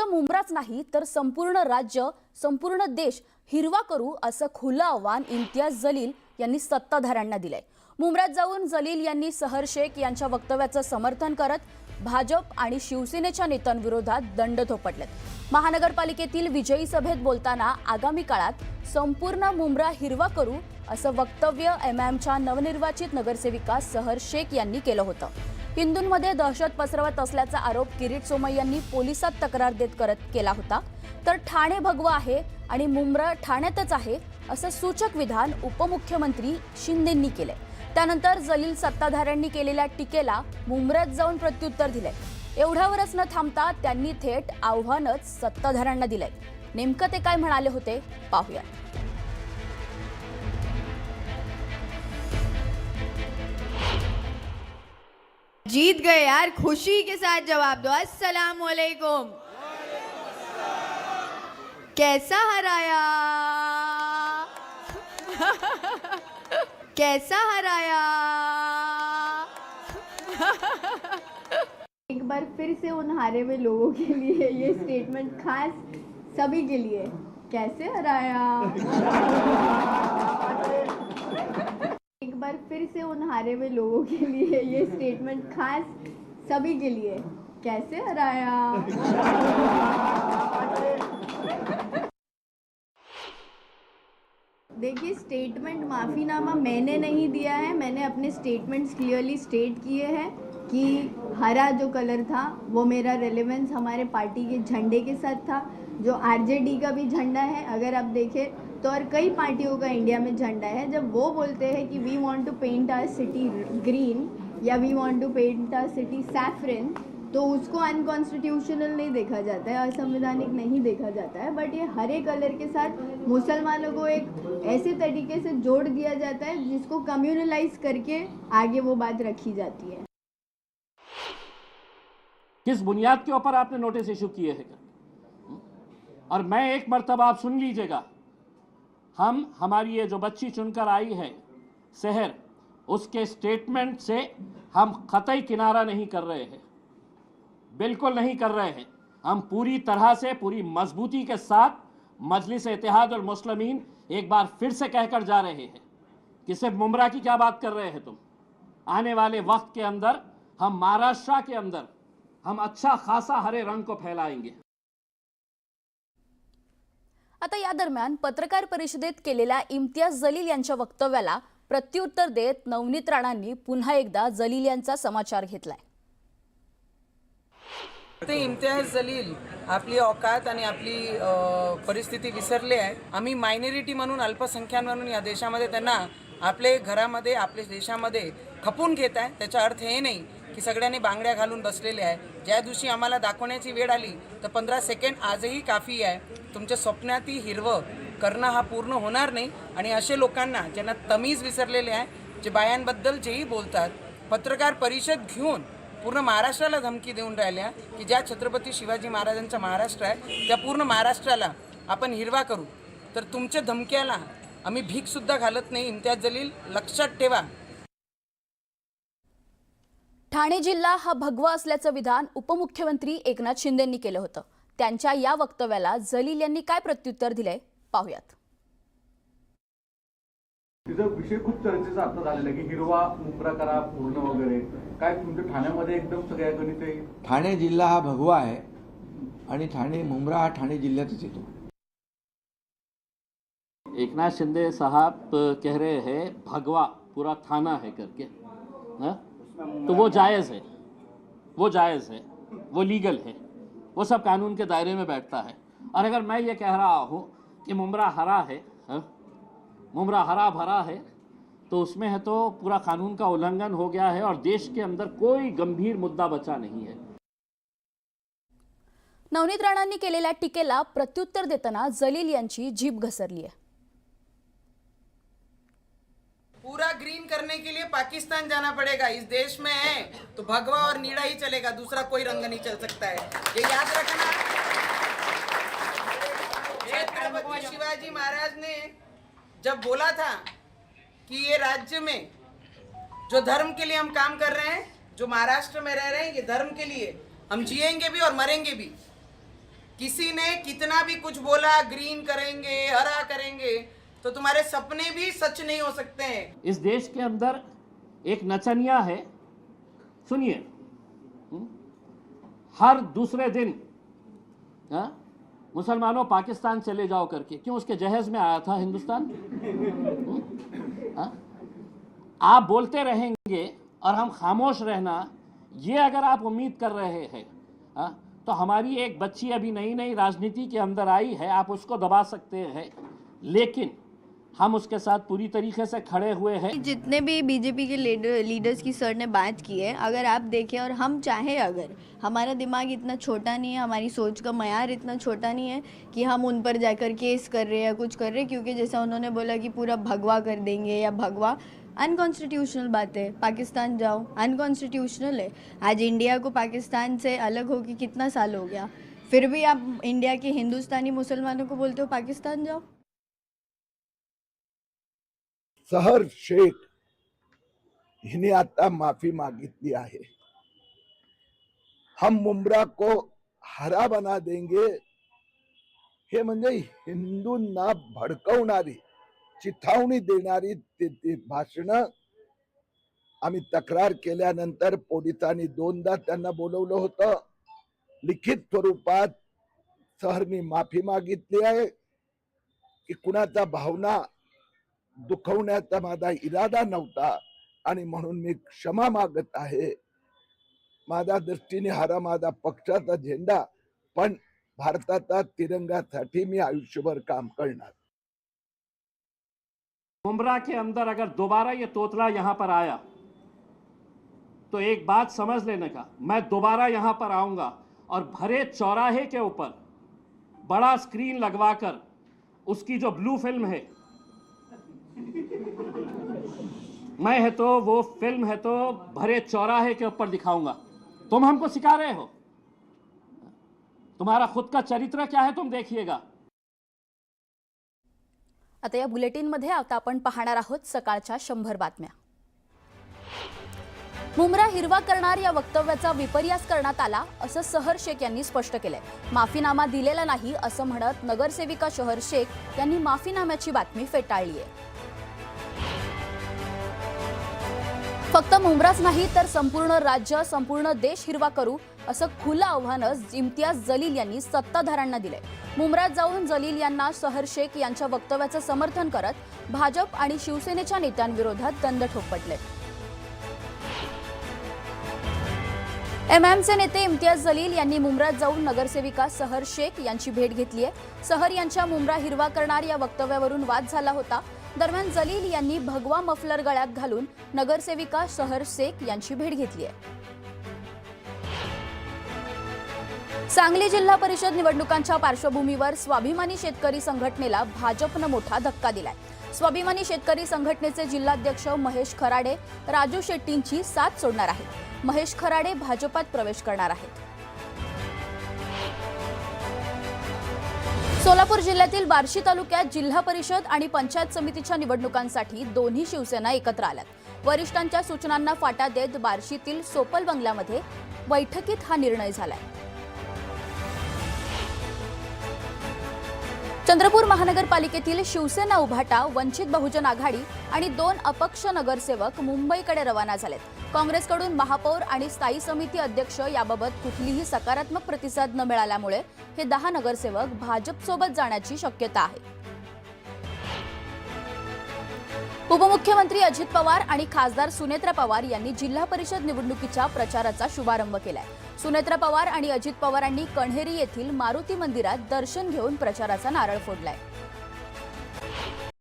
फक्त मुंब्राच नाही तर संपूर्ण राज्य, संपूर्ण देश हिरवा करू असं खुलं आव्हान इम्तियाज जलील यांनी सत्ताधाऱ्यांना दिलंय। मुंब्र्यात जाऊन जलील यांनी सहर शेख यांच्या वक्तव्याचं समर्थन करत भाजप आणि शिवसेनेच्या नेत्यांविरोधात दंड थोपटलेत। महानगरपालिकेतील विजयी सभेत बोलताना आगामी काळात संपूर्ण मुंब्रा हिरवा करू असं वक्तव्य एमआयएमच्या नवनिर्वाचित नगरसेविका सहर शेख यांनी केलं होतं। हिंदूंमध्ये दहशत पसरवत असल्याचा आरोप किरीट सोमय्या यांनी पोलिसात तक्रार देत केला होता। तर ठाणे भगवा आहे आणि मुंब्रा ठाण्यातच आहे असं सूचक विधान उपमुख्यमंत्री शिंदेंनी केले। त्यानंतर जलील सत्ताधाऱ्यांनी केलेल्या टीकेला मुंब्र्यात जाऊन प्रत्युत्तर दिले। एवढ्यावरच न थांबता त्यांनी थेट आव्हानच सत्ताधाऱ्यांना दिले। नेमकं ते काय म्हणाले होते पाहूया। जीत गए यार, खुशी के साथ जवाब दो। अस्सलाम वालेकुम। कैसा हराया कैसा हराया। एक बार फिर से उन हारे हुए लोगों के लिए ये स्टेटमेंट खास सभी के लिए, कैसे हराया। एक बार फिर से उन हारे हुए लोगों के लिए ये स्टेटमेंट खास सभी के लिए, कैसे हराया। देखिए, स्टेटमेंट माफ़ीनामा मैंने नहीं दिया है, मैंने अपने स्टेटमेंट्स क्लियरली स्टेट किए हैं कि हरा जो कलर था वो मेरा रेलेवेंस हमारे पार्टी के झंडे के साथ था, जो आरजेडी का भी झंडा है। अगर आप देखें तो और कई पार्टियों का इंडिया में झंडा है। जब वो बोलते हैं कि we want to paint our city green या we want to paint our city saffron, तो उसको अनकॉन्स्टिट्यूशनल नहीं देखा जाता है, असंवैधानिक नहीं देखा जाता है। बट ये हरे कलर के साथ मुसलमानों को एक ऐसे तरीके से जोड़ दिया जाता है जिसको कम्युनलाइज करके आगे वो बात रखी जाती है। किस बुनियाद के ऊपर आपने नोटिस इशू किए हैं? और मैं एक मर्तबा आप सुन लीजिएगा, हमारी ये जो बच्ची चुनकर आई है शहर, उसके स्टेटमेंट से हम कतई किनारा नहीं कर रहे हैं, बिल्कुल नहीं कर रहे हैं। हम पूरी तरह से पूरी मजबूती के साथ मजलिस इत्तेहाद और मुस्लिमीन एक बार फिर से कहकर जा रहे हैं कि सिर्फ मुंब्रा की क्या बात कर रहे हैं तुम। आने वाले वक्त के अंदर हम महाराष्ट्र के अंदर हम अच्छा खासा हरे रंग को फैलाएंगे। आता या दरम्यान पत्रकार परिषदेत केलेल्या इम्तियाज जलील यांच्या वक्तव्याला प्रत्युत्तर देत नवनीत राणांनी पुन्हा एकदा जलील यांचा समाचार घेतलाय। ते इम्तियाज जलील आपली औकात आणि आपली परिस्थिती विसरले आहे। आम्ही मायनॉरिटी म्हणून, अल्पसंख्याक म्हणून या देशामध्ये त्यांना आपले घरामध्ये, आपल्या देशामध्ये खपून घेत आहे। त्याचा अर्थ हे नाही की सगळ्यांनी बांगड्या घालून बसलेले आहे। ज्या दिवशी आम्हाला दाखवण्याची वेळ आली तर 15 सेकंड आजही काफी आहे। तुमच्या स्वप्नाती हिरवं करणं हा पूर्ण होणार नाही। आणि असे लोकांना ज्यांना तमीज विसरलेले आहे, जे बायांबद्दल जेही बोलतात, पत्रकार परिषद घेऊन पूर्ण महाराष्ट्राला धमकी देऊन राहिल्या की ज्या छत्रपती शिवाजी महाराजांचा महाराष्ट्र आहे त्या पूर्ण महाराष्ट्राला आपण हिरवा करू, तर तुमच्या धमक्याला आम्ही भीकसुद्धा घालत नाही। इम्तियाज जलील लक्षात ठेवा। ठाणे जिल्हा हा भगवा असल्याचं विधान उपमुख्यमंत्री एकनाथ शिंदेंनी केलं होतं। त्यांच्या या वक्तव्याला जलील यांनी काय प्रत्युत्तर दिले पाहूयात। तिचा विषय खूप चर्चेचा आता झालेला आहे की हिरवा मुंब्रा करा पूर्ण वगैरे, काय तुमच्या ठाण्यामध्ये एकदम सगळ्या गणित आहे? ठाणे जिल्हा हा भगवा आहे आणि ठाणे मुंब्रा हा ठाणे जिल्ह्यातच येतो। एकनाथ शिंदे साहब कह रहे हैं भगवा पूरा थाना है करके, हा? तो वो जायज़ है, वो जायज़ है, वो लीगल है, वो सब कानून के दायरे में बैठता है। और अगर मैं ये कह रहा हूँ कि मुंब्रा हरा है, हा? मुंब्रा हरा भरा है, तो उसमें है तो पूरा कानून का उल्लंघन हो गया है और देश के अंदर कोई गंभीर मुद्दा बचा नहीं है। नवनीत राणांनी केलेल्या टीकेला प्रत्युत्तर देताना जलील यांची जीभ घसरली आहे। पूरा ग्रीन करने के लिए पाकिस्तान जाना पड़ेगा। इस देश में है तो भगवा और नीला ही चलेगा, दूसरा कोई रंग नहीं चल सकता है, ये याद रखना। छत्रपति शिवाजी महाराज ने जब बोला था कि ये राज्य में जो धर्म के लिए हम काम कर रहे हैं, जो महाराष्ट्र में रह रहे हैं, ये धर्म के लिए हम जिएंगे भी और मरेंगे भी। किसी ने कितना भी कुछ बोला, ग्रीन करेंगे, हरा करेंगे, तो तुम्हारे सपने भी सच नहीं हो सकते हैं। इस देश के अंदर एक नचनिया है, सुनिए, हर दूसरे दिन मुसलमानों पाकिस्तान चले जाओ करके, क्यों? उसके जहेज में आया था हिंदुस्तान। आप बोलते रहेंगे और हम खामोश रहना, ये अगर आप उम्मीद कर रहे हैं तो हमारी एक बच्ची अभी नई नई राजनीति के अंदर आई है, आप उसको दबा सकते हैं, लेकिन हम उसके साथ पूरी तरीके से खड़े हुए हैं। जितने भी बीजेपी के लीडर्स की सर ने बात की है, अगर आप देखें और हम चाहें, अगर हमारा दिमाग इतना छोटा नहीं है, हमारी सोच का मयार इतना छोटा नहीं है कि हम उन पर जाकर केस कर रहे हैं या कुछ कर रहे हैं, क्योंकि जैसा उन्होंने बोला कि पूरा भगवा कर देंगे या भगवा, अनकॉन्स्टिट्यूशनल बात है। पाकिस्तान जाओ, अनकॉन्स्टिट्यूशनल है। आज इंडिया को पाकिस्तान से अलग होकर कितना साल हो गया, फिर भी आप इंडिया के हिंदुस्तानी मुसलमानों को बोलते हो पाकिस्तान जाओ। सहर शेख हिने आता माफी मागितली आहे। हम मुंब्रा को हरा बना देंगे हे म्हणजे हिंदूंना भडकवणारी, चिथावणी देणारी भाषण आम्ही तक्रार केल्यानंतर पोलिसांनी 2दा त्यांना बोलवलं होतं। लिखित स्वरूपात सहरनी माफी मागितली आहे की कुणाचा भावना दुखवण्याचा माझा इरादा नव्हता आणि म्हणून मी क्षमा मागत आहे। माझ्या दृष्टीने हरा माझा पक्षाचा झेंडा, पण भारताचा तिरंगासाठी मी आयुष्यभर काम करणार। मुंब्रा के अंदर अगर दोबारा ये तोतला यहां पर आया तो एक बात समझ लेने का, मैं दोबारा यहां पर आऊंगा और भरे चौराहे के ऊपर बड़ा स्क्रीन लगवाकर उसकी जो ब्लू फिल्म है, मैं है तो वो फिल्म है तो भरे चौराहे के ऊपर दिखाऊंगा। तुम हमको सिखा रहे हो, तुम्हारा खुद का चरित्र क्या है तुम देखिएगा। आता या बुलेटिनमध्ये आता आपण पाहणार आहोत सकाळच्या 100 बातम्या। मुंब्रा हिरवा करणार या वक्तव्याचा विपर्यास करण्यात आला असं सहर शेख यांनी स्पष्ट केलंय। माफीनामा दिलेला नाही असं म्हणत नगरसेविका शहर शेख यांनी माफीनाम्याची बातमी फेटाळली आहे। फक्त मुंब्राच नाही तर संपूर्ण राज्य, संपूर्ण देश हिरवा करू असं खुलं आव्हान इम्तियाज जलील यांनी सत्ताधाऱ्यांना दिलंय। मुंब्रात जाऊन जलील यांना शहर शेख यांच्या वक्तव्याचं समर्थन करत भाजप आणि शिवसेनेच्या नेत्यांविरोधात दंड ठोकपटले। एमएमचे नेते इम्तियाज जलील यांनी मुंब्रात जाऊन नगरसेविका सहर शेख यांची भेट घेतली आहे। सहर यांच्या मुंब्रा हिरवा करणार या वक्तव्यावरून वाद झाला होता। दरम्यान जलील यांनी भगवा मफलर गळ्यात घालून नगरसेविका शहर शेख यांची भेट घेतली आहे। सांगली जिल्हा परिषद निवडणुकांच्या पार्श्वभूमीवर स्वाभिमानी शेतकरी संघटनेला भाजपनं मोठा धक्का दिलाय। स्वाभिमानी शेतकरी संघटनेचे जिल्हाध्यक्ष महेश खराडे राजू शेट्टींची साथ सोडणार आहेत। महेश खराडे भाजपात प्रवेश करणार आहेत। सोलापूर जिल्ह्यातील बार्शी तालुक्यात जिल्हा परिषद आणि पंचायत समितीच्या निवडणुकांसाठी दोन्ही शिवसेना एकत्र आल्यात। वरिष्ठांच्या सूचनांना फाटा देत बार्शीतील सोपल बंगल्यामध्ये बैठकीत हा निर्णय झालाय। चंद्रपूर महानगरपालिकेतील शिवसेना उभाटा, वंचित बहुजन आघाडी आणि 2 अपक्ष नगरसेवक मुंबईकडे रवाना झालेत। काँग्रेसकडून महापौर आणि स्थायी समिती अध्यक्ष याबाबत कुठलीही सकारात्मक प्रतिसाद न मिळाल्यामुळे हे 10 नगरसेवक भाजपसोबत जाण्याची शक्यता आहे। उपमुख्यमंत्री अजित पवार आणि खासदार सुनेत्रा पवार यांनी जिल्हा परिषद निवडणुकीच्या प्रचाराचा शुभारंभ केलाय। सुनेत्रा पवार आणि अजित पवारांनी कण्हेरी येथील मारुती मंदिरात दर्शन घेऊन प्रचाराचा नारळ फोडलाय।